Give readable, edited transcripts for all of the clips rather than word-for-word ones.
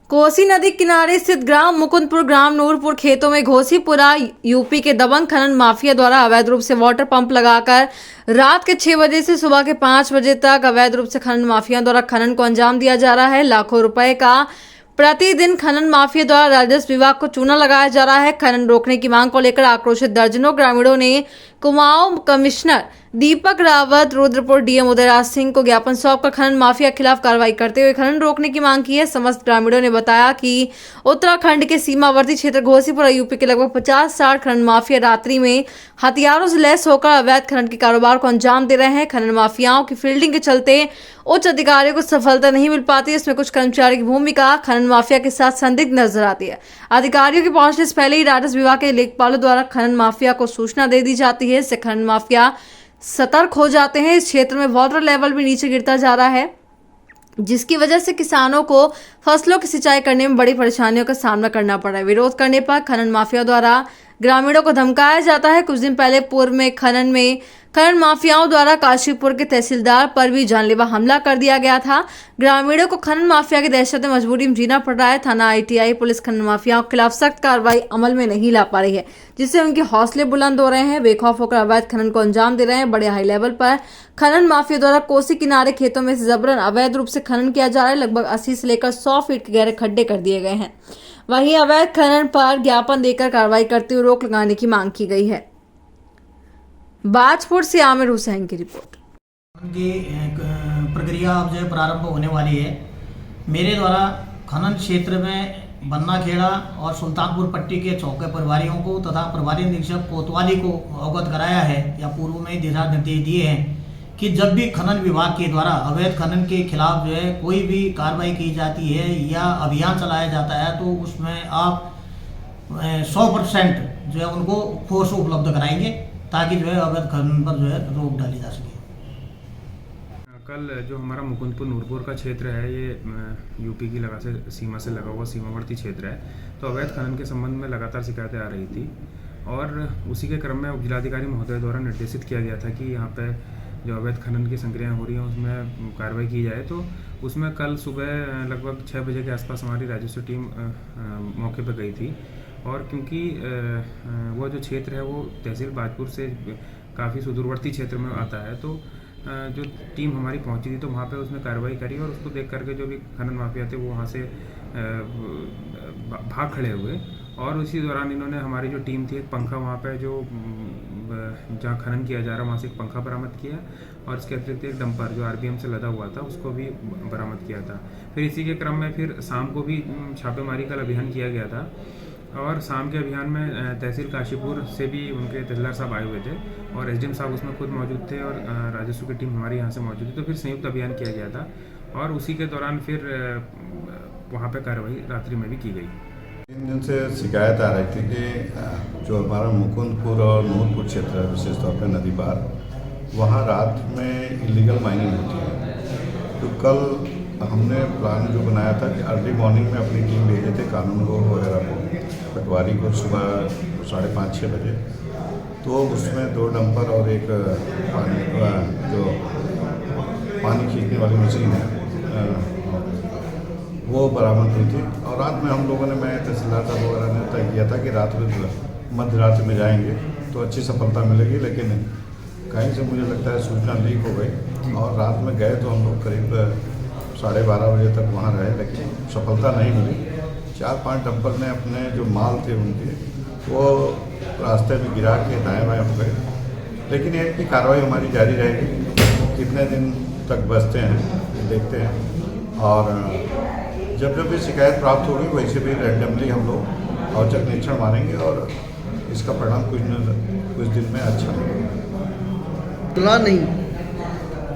कोसी नदी किनारे स्थित ग्राम मुकुंदपुर ग्राम नूरपुर खेतों में घोसीपुरा यूपी के दबंग खनन माफिया द्वारा अवैध रूप से वाटर पंप लगाकर रात के 6 बजे से सुबह के 5 बजे तक अवैध रूप से खनन माफिया द्वारा खनन को अंजाम दिया जा रहा है। लाखों रुपए का प्रतिदिन खनन माफिया द्वारा राजस्व विभाग को चूना लगाया जा रहा है। खनन रोकने की मांग को लेकर आक्रोशित दर्जनों ग्रामीणों ने कुमाऊं कमिश्नर दीपक रावत, रुद्रपुर डीएम उदयराज सिंह को ज्ञापन सौंपकर खनन माफिया के खिलाफ कार्रवाई करते हुए खनन रोकने की मांग की है। समस्त ग्रामीणों ने बताया कि उत्तराखंड के सीमावर्ती क्षेत्र घोसीपुरा यूपी के लगभग 50-60 खनन माफिया रात्रि में हथियारों से लैस होकर अवैध खनन के कारोबार को अंजाम दे रहे हैं। खनन माफियाओं की फील्डिंग के चलते उच्च अधिकारियों को सफलता नहीं मिल पाती। इसमें कुछ कर्मचारी की भूमिका खनन माफिया के साथ संदिग्ध नजर आती है। अधिकारियों के पहुंचने से पहले ही राजस्व विभाग के लेखपालों द्वारा खनन माफिया को सूचना दे दी जाती है। इससे खनन माफिया सतर्क हो जाते हैं। इस क्षेत्र में वाटर लेवल भी नीचे गिरता जा रहा है, जिसकी वजह से किसानों को फसलों की सिंचाई करने में बड़ी परेशानियों का सामना करना पड़ रहा है। विरोध करने पर खनन माफिया द्वारा ग्रामीणों को धमकाया जाता है। कुछ दिन पहले पूर्व में खनन माफियाओं द्वारा काशीपुर के तहसीलदार पर भी जानलेवा हमला कर दिया गया था। ग्रामीणों को खनन माफिया की दहशत में मजबूरी में जीना पड़ रहा है। थाना आईटीआई पुलिस खनन माफियाओं के खिलाफ सख्त कार्रवाई अमल में नहीं ला पा रही है, जिससे उनके हौसले बुलंद हो रहे हैं। बेखौफ होकर अवैध खनन को अंजाम दे रहे हैं। बड़े हाई लेवल पर खनन माफिया द्वारा कोसी किनारे खेतों में से जबरन अवैध रूप से खनन किया जा रहा है। लगभग 80 से लेकर 100 फीट के गहरे खड्डे कर दिए गए हैं। वहीं अवैध खनन पर ज्ञापन देकर कार्रवाई करते हुए रोक लगाने की मांग की गई है। बाजपुर से आमिर हुसैन की रिपोर्ट। की प्रक्रिया अब जो प्रारंभ होने वाली है। मेरे द्वारा खनन क्षेत्र में बन्ना खेड़ा और सुल्तानपुर पट्टी के चौके प्रभारियों को तथा प्रभारी निरीक्षक कोतवाली को अवगत कराया है या पूर्व में दिशा निर्देश दिए हैं कि जब भी खनन विभाग के द्वारा अवैध खनन के खिलाफ जो है कोई भी कार्रवाई की जाती है या अभियान चलाया जाता है तो उसमें आप 100% जो है उनको फोर्स उपलब्ध कराएंगे ताकि जो है अवैध खनन पर जो है रोक डाली जा सके। कल जो हमारा मुकुंदपुर नूरपुर का क्षेत्र है ये यूपी की सीमा से लगा हुआ सीमावर्ती क्षेत्र है, तो अवैध खनन के संबंध में लगातार शिकायतें आ रही थी और उसी के क्रम में जिलाधिकारी महोदय द्वारा निर्देशित किया गया था कि यहाँ पे जो अवैध खनन की संक्रियाएँ हो रही हैं उसमें कार्रवाई की जाए। तो उसमें कल सुबह लगभग 6 बजे के आसपास हमारी राजस्व टीम मौके पर गई थी और क्योंकि वो जो क्षेत्र है वो तहसील बाजपुर से काफ़ी सुदूरवर्ती क्षेत्र में आता है, तो जो टीम हमारी पहुंची थी तो वहाँ पे उसने कार्रवाई करी और उसको देख करके जो भी खनन माफिया थे वो वहाँ से भाग खड़े हुए और उसी दौरान इन्होंने हमारी जो टीम थी एक पंखा वहाँ पे जो जहाँ खनन किया जा रहा वहाँ से एक पंखा बरामद किया और इसके अतिरिक्त एक डंपर जो आरबीएम से लदा हुआ था उसको भी बरामद किया था। फिर इसी के क्रम में फिर शाम को भी छापेमारी का अभियान किया गया था और शाम के अभियान में तहसील काशीपुर से भी उनके तहसीलदार साहब आए हुए थे और एसडीएम साहब उसमें खुद मौजूद थे और राजस्व की टीम हमारी यहाँ से मौजूद थी। तो फिर संयुक्त अभियान किया गया था और उसी के दौरान फिर वहाँ पे कार्रवाई रात्रि में भी की गई। 3 दिन से शिकायत आ रही थी कि जो हमारा मुकुंदपुर और नूरपुर क्षेत्र है विशेष तौर पर नदी पार, वहाँ रात में इलीगल माइनिंग होती है। तो कल हमने प्लान जो बनाया था कि अर्ली मॉर्निंग में अपनी टीम भेजे थे कानून को वगैरह को पटवारी को सुबह 5:30-6 बजे, तो उसमें 2 डंपर और एक पानी खींचने वाली मशीन है वो बरामद हुई थी। और रात में हम लोगों ने मैं तहसीलदार साहब वगैरह ने तय किया था कि रात में मध्य रात्रि में जाएंगे तो अच्छी सफलता मिलेगी, लेकिन कहीं से मुझे लगता है सूचना लीक हो गई और रात में गए तो हम लोग करीब 12:30 बजे तक वहाँ रहे, लेकिन सफलता नहीं मिली। 4-5 डंपर ने अपने जो माल थे उनके वो रास्ते में गिरा के दाएँ बाएँ हो गए, लेकिन ये की कार्रवाई हमारी जारी रहेगी। कितने दिन तक बचते हैं देखते हैं और जब जब भी शिकायत प्राप्त होगी वैसे भी रैंडमली हम लोग औचक निरीक्षण मारेंगे और इसका परिणाम कुछ दिन में अच्छा मिलेगा। नहीं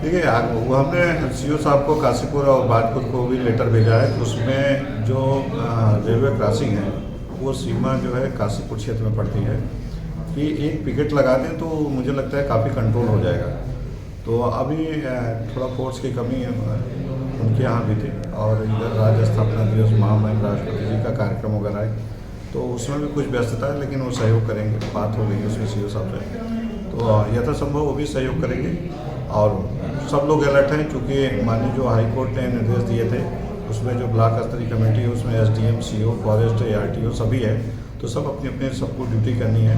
ठीक है, वो हमने सीओ साहब को काशीपुर और बाजपुर को भी लेटर भेजा है। उसमें जो रेलवे क्रॉसिंग है वो सीमा जो है काशीपुर क्षेत्र में पड़ती है कि एक पिकेट लगा दें तो मुझे लगता है काफ़ी कंट्रोल हो जाएगा। तो अभी थोड़ा फोर्स की कमी उनके यहाँ भी थी और इधर राज्य स्थापना दिवस महामहिम राष्ट्रपति जी का कार्यक्रम वगैरह है, तो उसमें भी कुछ व्यस्तता है, लेकिन वो सहयोग करेंगे। बात हो गई उसमें सीओ साहब से, तो यथासंभव वो भी सहयोग करेंगे। और सब लोग अलर्ट हैं, क्योंकि माननीय जो हाई कोर्ट ने निर्देश दिए थे, उसमें जो ब्लॉक स्तरीय कमेटी है उसमें एसडीएम, सीओ, फॉरेस्ट, आरटीओ सभी है, तो सब अपनी अपनी सबको ड्यूटी करनी है।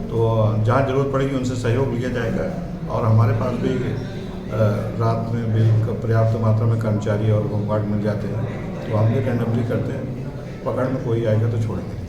तो जहाँ ज़रूरत पड़ेगी उनसे सहयोग लिया जाएगा। और हमारे पास भी रात में भी पर्याप्त मात्रा में कर्मचारी और होमगार्ड मिल जाते हैं, तो हम भी रैंडमली करते हैं, पकड़ में कोई आएगा तो छोड़ेंगे।